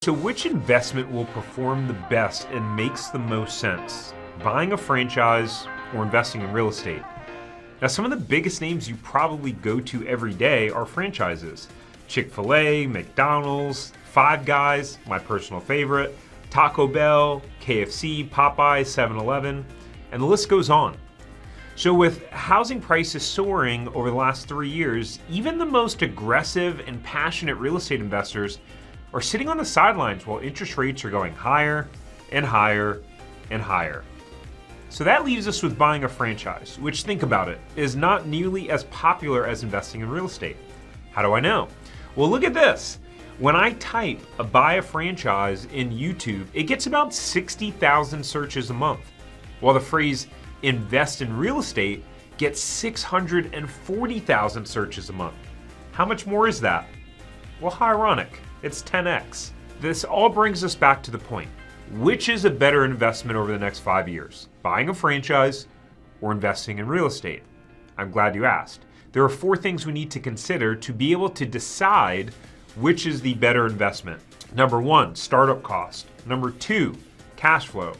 So which investment will perform the best and makes the most sense? Buying a franchise or investing in real estate? Now, some of the biggest names you probably go to every day are franchises. Chick-fil-A, McDonald's, Five Guys, my personal favorite, Taco Bell, KFC, Popeyes, 7-Eleven, and the list goes on. So with housing prices soaring over the last 3 years, even the most aggressive and passionate real estate investors are sitting on the sidelines while interest rates are going higher and higher and higher. So that leaves us with buying a franchise, which, think about it, is not nearly as popular as investing in real estate. How do I know? Well, look at this. When I type buy a franchise in YouTube, it gets about 60,000 searches a month, while the phrase invest in real estate gets 640,000 searches a month. How much more is that? Well, how ironic. It's 10x. This all brings us back to the point. Which is a better investment over the next 5 years? Buying a franchise or investing in real estate? I'm glad you asked. There are 4 things we need to consider to be able to decide which is the better investment. Number 1, startup cost. Number 2, cash flow.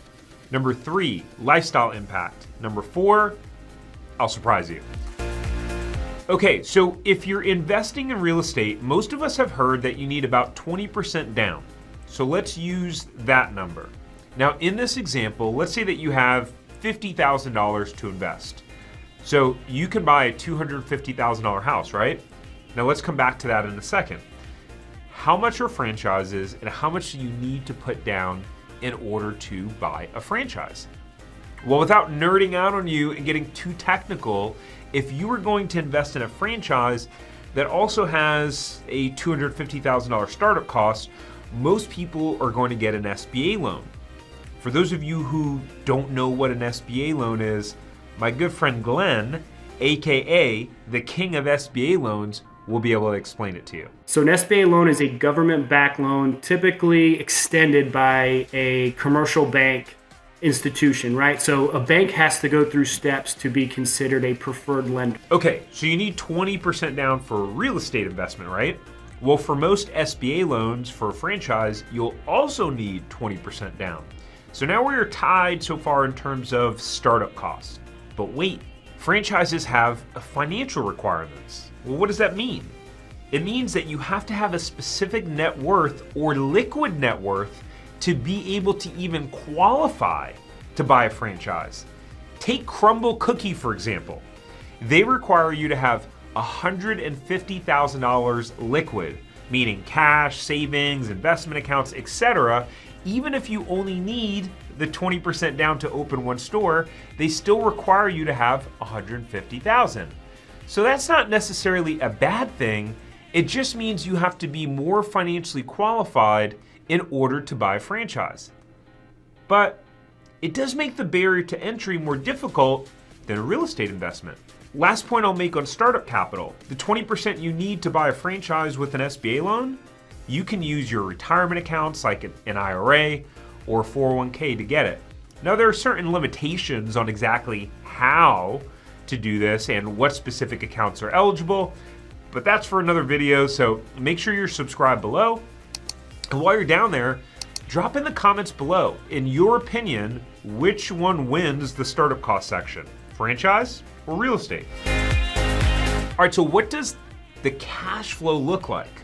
Number 3, lifestyle impact. Number 4, I'll surprise you. Okay, so if you're investing in real estate, most of us have heard that you need about 20% down. So let's use that number. Now in this example, let's say that you have $50,000 to invest. So you can buy a $250,000 house, right? Now let's come back to that in a second. How much are franchises and how much do you need to put down in order to buy a franchise? Well, without nerding out on you and getting too technical, if you were going to invest in a franchise that also has a $250,000 startup cost, most people are going to get an SBA loan. For those of you who don't know what an SBA loan is, my good friend Glenn, AKA the king of SBA loans, will be able to explain it to you. So an SBA loan is a government-backed loan typically extended by a commercial bank institution, right? So a bank has to go through steps to be considered a preferred lender. Okay, so you need 20% down for real estate investment, right? Well, for most SBA loans for a franchise, you'll also need 20% down. So now we're tied so far in terms of startup costs. But wait, franchises have financial requirements. Well, what does that mean? It means that you have to have a specific net worth or liquid net worth to be able to even qualify to buy a franchise. Take Crumble Cookie, for example. They require you to have $150,000 liquid, meaning cash, savings, investment accounts, etc. Even if you only need the 20% down to open one store, they still require you to have $150,000. So that's not necessarily a bad thing. It just means you have to be more financially qualified in order to buy a franchise. But it does make the barrier to entry more difficult than a real estate investment. Last point I'll make on startup capital, the 20% you need to buy a franchise with an SBA loan, you can use your retirement accounts like an IRA or 401k to get it. Now there are certain limitations on exactly how to do this and what specific accounts are eligible, but that's for another video, so make sure you're subscribed below. And while you're down there, drop in the comments below, in your opinion, which one wins the startup cost section, franchise or real estate? All right, so what does the cash flow look like?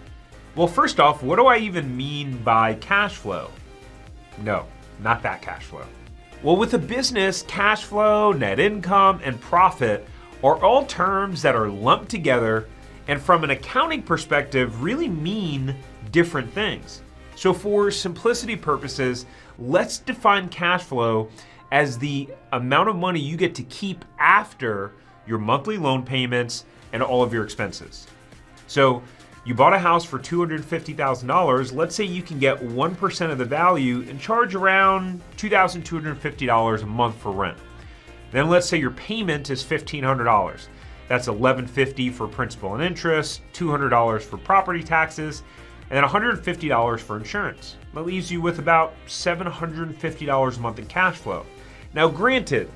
Well, first off, what do I even mean by cash flow? No, not that cash flow. Well, with a business, cash flow, net income, and profit are all terms that are lumped together and from an accounting perspective really mean different things. So for simplicity purposes, let's define cash flow as the amount of money you get to keep after your monthly loan payments and all of your expenses. So you bought a house for $250,000. Let's say you can get 1% of the value and charge around $2,250 a month for rent. Then let's say your payment is $1,500. That's $1,150 for principal and interest, $200 for property taxes, and then $150 for insurance. That leaves you with about $750 a month in cash flow. Now granted,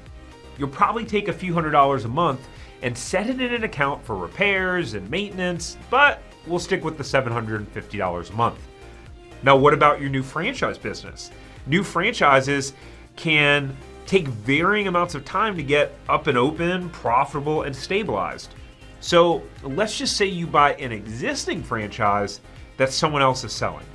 you'll probably take a few $100s a month and set it in an account for repairs and maintenance, but we'll stick with the $750 a month. Now, what about your new franchise business? New franchises can take varying amounts of time to get up and open, profitable, and stabilized. So let's just say you buy an existing franchise that someone else is selling.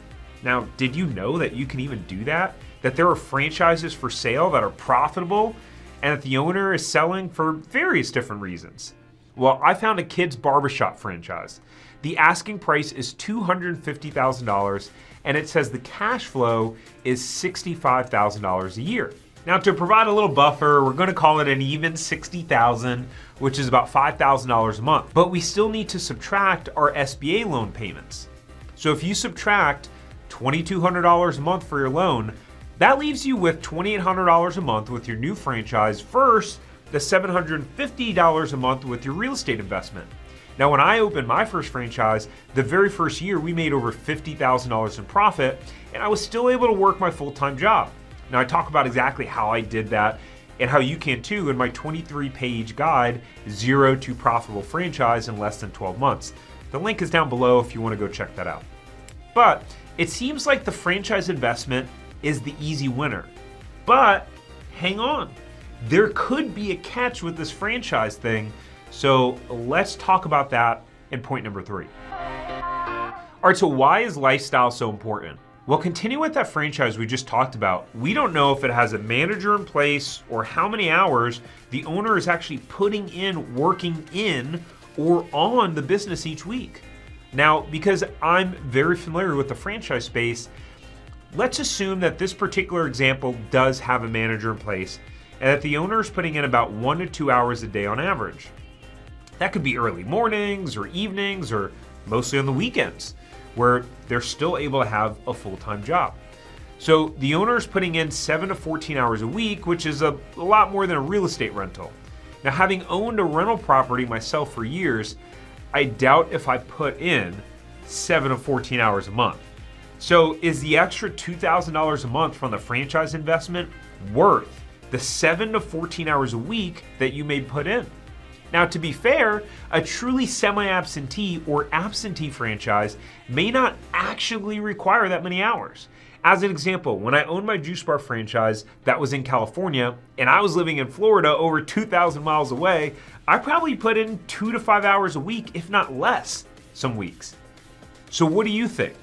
Now, did you know that you can even do that? That there are franchises for sale that are profitable and that the owner is selling for various different reasons? Well, I found a kids barbershop franchise. The asking price is $250,000 and it says the cash flow is $65,000 a year. Now, to provide a little buffer, we're going to call it an even $60,000, which is about $5,000 a month. But we still need to subtract our SBA loan payments. So if you subtract $2,200 a month for your loan, that leaves you with $2,800 a month with your new franchise versus the $750 a month with your real estate investment. Now, when I opened my first franchise, the very first year we made over $50,000 in profit, and I was still able to work my full-time job. Now, I talk about exactly how I did that and how you can too in my 23-page guide, Zero to Profitable Franchise in Less Than 12 Months. The link is down below if you want to go check that out. But it seems like the franchise investment is the easy winner. But hang on, there could be a catch with this franchise thing. So let's talk about that in point number 3. All right, so why is lifestyle so important? Well, continue with that franchise we just talked about. We don't know if it has a manager in place or how many hours the owner is actually putting in, working in, or on the business each week. Now, because I'm very familiar with the franchise space, let's assume that this particular example does have a manager in place and that the owner is putting in about 1 to 2 hours a day on average. That could be early mornings or evenings or mostly on the weekends, where they're still able to have a full-time job. So the owner is putting in 7 to 14 hours a week, which is a lot more than a real estate rental. Now, having owned a rental property myself for years, I doubt if I put in 7 to 14 hours a month. So is the extra $2,000 a month from the franchise investment worth the 7 to 14 hours a week that you may put in? Now, to be fair, a truly semi-absentee or absentee franchise may not actually require that many hours. As an example, when I owned my juice bar franchise that was in California and I was living in Florida over 2,000 miles away, I probably put in 2 to 5 hours a week, if not less, some weeks. So what do you think?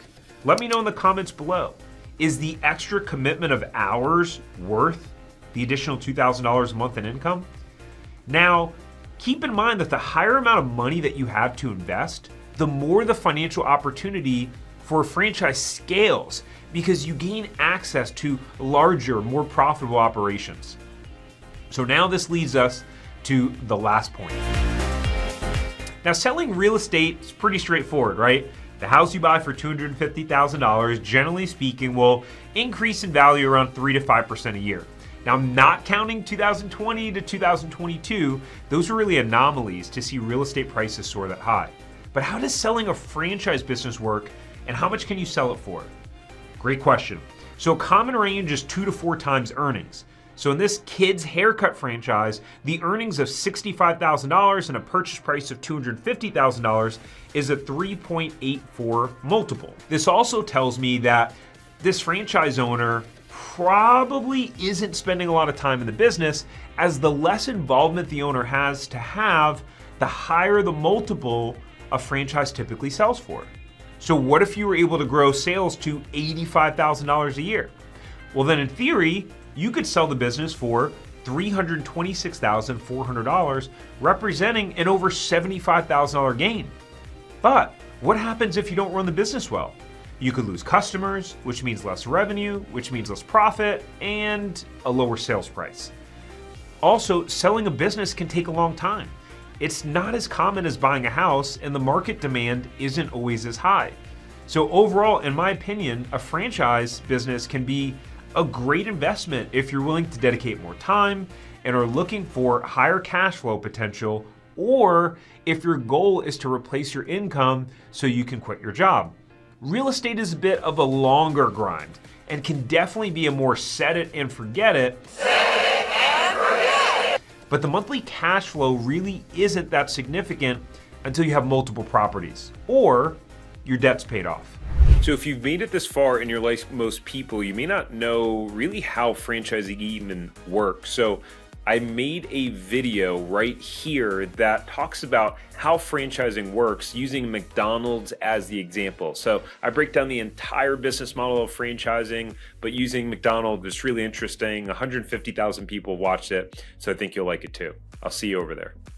Let me know in the comments below. Is the extra commitment of hours worth the additional $2,000 a month in income? Now, keep in mind that the higher amount of money that you have to invest, the more the financial opportunity for a franchise scales because you gain access to larger, more profitable operations. So now this leads us to the last point. Now, selling real estate is pretty straightforward, right? The house you buy for $250,000, generally speaking, will increase in value around 3 to 5% a year. Now, I'm not counting 2020 to 2022. Those are really anomalies to see real estate prices soar that high. But how does selling a franchise business work, and how much can you sell it for? Great question. So a common range is 2 to 4 times earnings. So in this kids haircut franchise, the earnings of $65,000 and a purchase price of $250,000 is a 3.84 multiple. This also tells me that this franchise owner probably isn't spending a lot of time in the business, as the less involvement the owner has to have, the higher the multiple a franchise typically sells for. So what if you were able to grow sales to $85,000 a year? Well, then in theory, you could sell the business for $326,400, representing an over $75,000 gain. But what happens if you don't run the business well? You could lose customers, which means less revenue, which means less profit, and a lower sales price. Also, selling a business can take a long time. It's not as common as buying a house, and the market demand isn't always as high. So overall, in my opinion, a franchise business can be a great investment if you're willing to dedicate more time and are looking for higher cash flow potential, or if your goal is to replace your income so you can quit your job. Real estate is a bit of a longer grind and can definitely be a more set it and forget it. But the monthly cash flow really isn't that significant until you have multiple properties or your debt's paid off. So if you've made it this far and you're like most people, you may not know really how franchising even works. So I made a video right here that talks about how franchising works using McDonald's as the example. So I break down the entire business model of franchising, but using McDonald's. It's really interesting. 150,000 people watched it, so I think you'll like it too. I'll see you over there.